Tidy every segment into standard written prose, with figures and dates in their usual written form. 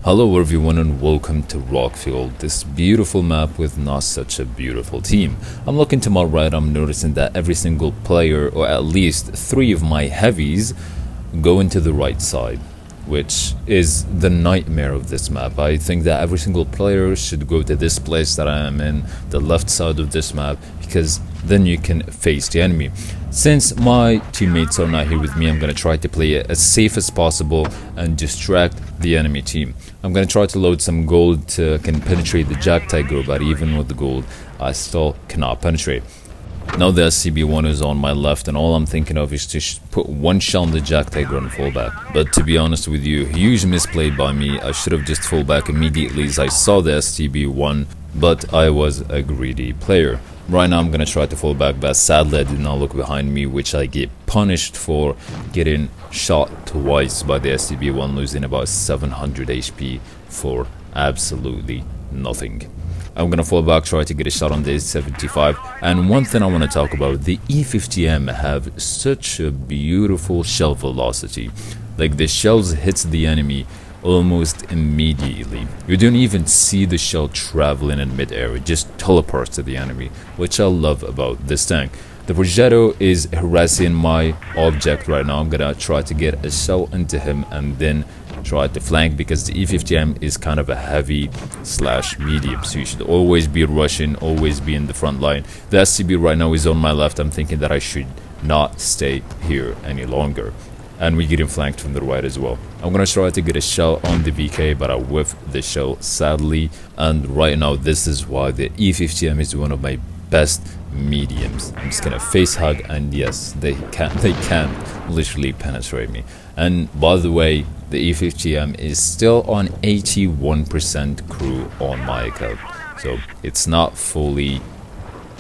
Hello everyone and welcome to Rockfield, this beautiful map with not such a beautiful team. I'm looking to my right, I'm noticing that every single player, or at least 3 of my heavies, go into the right side, which is the nightmare of this map. I think that every single player should go to this place that I am in, the left side of this map, because then you can face the enemy. Since my teammates are not here with me, I'm going to try to play it as safe as possible and distract the enemy team. I'm going to try to load some gold to can penetrate the Jack Tiger, but even with the gold, I still cannot penetrate. Now the SCB-1 is on my left, and all I'm thinking of is to put one shell on the Jack Tiger and fall back. But to be honest with you, huge misplay by me. I should have just fall back immediately as I saw the SCB-1, but I was a greedy player. Right now I'm gonna try to fall back, but sadly I did not look behind me, which I get punished for getting shot twice by the SCB-1, losing about 700 HP for absolutely nothing. I'm gonna fall back, try to get a shot on the 75. And one thing I want to talk about, the E50M have such a beautiful shell velocity. Like the shells hits the enemy almost immediately. You don't even see the shell traveling in mid-air, it just teleports to the enemy, which I love about this tank. The Progetto is harassing my object right now. I'm gonna try to get a shell into him and then try to flank, because the E50M is kind of a heavy / medium, so you should always be rushing, always be in the front line. The SCB right now is on my left. I'm thinking that I should not stay here any longer, and we're getting flanked from the right as well. I'm gonna try to get a shell on the VK, but I whiffed the shell sadly, and right now this is why the E50M is one of my best mediums. I'm just gonna face hug, and yes, they can literally penetrate me. And by the way, the E50M is still on 81% crew on my account, so it's not fully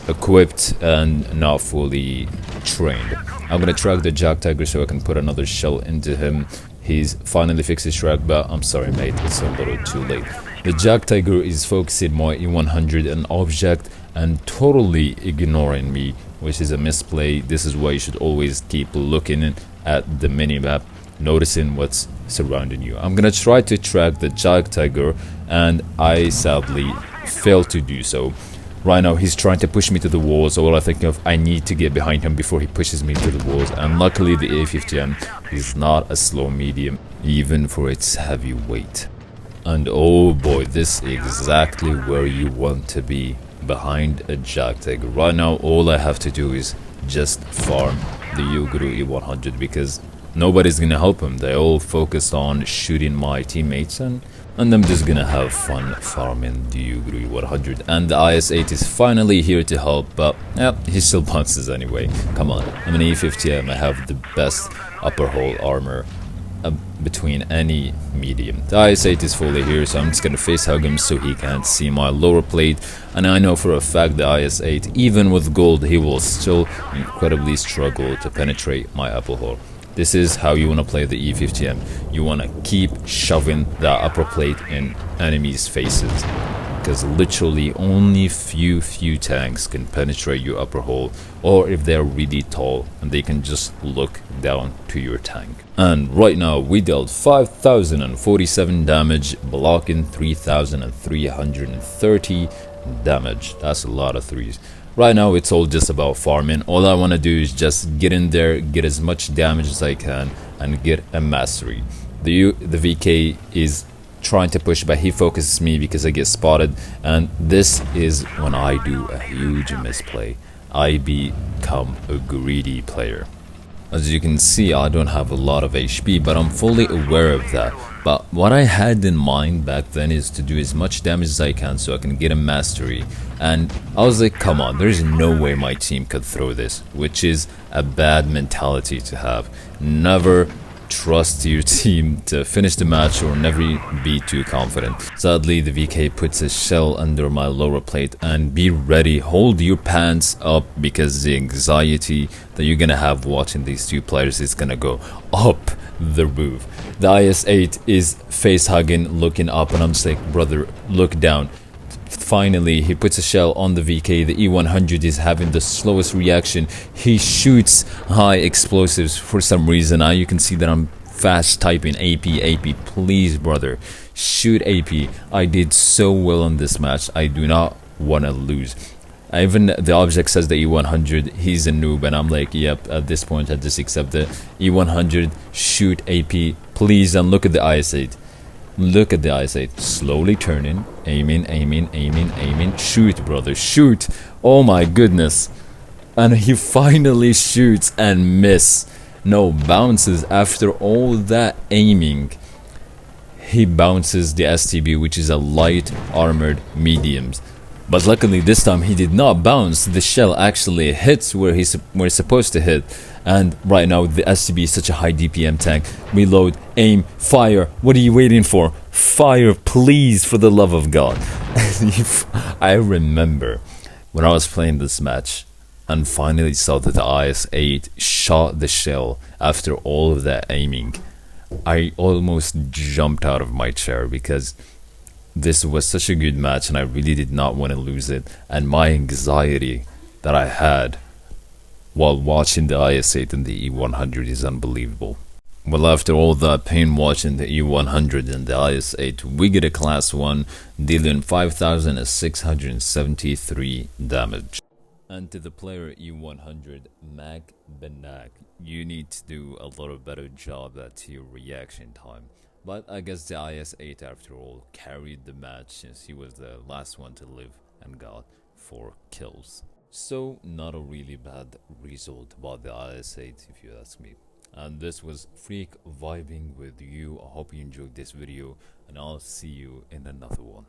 equipped and not fully trained. I'm gonna track the Jack Tiger so I can put another shell into him. He's finally fixed his track, but I'm sorry mate, it's a little too late. The Jack Tiger is focusing my E100 and object and totally ignoring me, which is a misplay. This is why you should always keep looking at the minimap, noticing what's surrounding you. I'm gonna try to track the Jack Tiger, and I sadly failed to do so. Right now he's trying to push me to the walls, so all I think of, I need to get behind him before he pushes me to the walls. And luckily the A50M is not a slow medium, even for its heavy weight. And oh boy, this is exactly where you want to be, behind a Jack Tiger. Right now all I have to do is just farm the Yuguru E100, because nobody's gonna help him. They all focused on shooting my teammates, and I'm just gonna have fun farming the Yuguru E100. And the IS-8 is finally here to help, but yeah, he still bounces anyway. Come on, I'm an E50M, I have the best upper hull armor between any medium. The IS-8 is fully here, so I'm just gonna face hug him so he can't see my lower plate. And I know for a fact the IS-8, even with gold, he will still incredibly struggle to penetrate my upper hull. This is how you want to play the E50M. You want to keep shoving the upper plate in enemies' faces, because literally only few tanks can penetrate your upper hull, or if they're really tall and they can just look down to your tank. And right now we dealt 5,047 damage, blocking 3,330 damage. That's a lot of threes. Right now it's all just about farming. All I want to do is just get in there, get as much damage as I can, and get a mastery. The VK is trying to push, but he focuses me because I get spotted, and this is when I do a huge misplay. I become a greedy player. As you can see, I don't have a lot of HP, but I'm fully aware of that. But what I had in mind back then is to do as much damage as I can so I can get a mastery. And I was like, come on, there's no way my team could throw this, which is a bad mentality to have. Never trust your team to finish the match, or never be too confident. Sadly, the VK puts a shell under my lower plate, and be ready, hold your pants up, because the anxiety that you're gonna have watching these two players is gonna go up the roof. The IS-8 is face hugging, looking up, and I'm just like, brother, look down. Finally, he puts a shell on the VK. The E100 is having the slowest reaction. He shoots high explosives for some reason. Now you can see that I'm fast typing AP, please brother, shoot AP. I did so well on this match. I do not want to lose. Even the object says the E100, he's a noob, and I'm like, yep, at this point I just accept it. E100, shoot AP, please, and look at the IS-8. Look at the IS-8, slowly turning, aiming, aiming, aiming, aiming, shoot, brother, shoot. Oh my goodness. And he finally shoots and miss. No, bounces after all that aiming. He bounces the STB, which is a light armored mediums. But luckily this time he did not bounce. The shell actually hits where it's supposed to hit. And right now the STB is such a high DPM tank. Reload, aim, fire. What are you waiting for? Fire, please, for the love of God. I remember when I was playing this match and finally saw that the IS-8 shot the shell after all of that aiming, I almost jumped out of my chair because this was such a good match and I really did not want to lose it. And my anxiety that I had while watching the IS-8 and the E100 is unbelievable. Well, after all that pain watching the E100 and the IS-8, we get a class 1 dealing 5,673 damage. And to the player E100, Mac Benak, you need to do a little better job at your reaction time. But I guess the IS-8 after all carried the match since he was the last one to live and got 4 kills. So not a really bad result about the IS-8 if you ask me. And this was Freak Vibing with you. I hope you enjoyed this video and I'll see you in another one.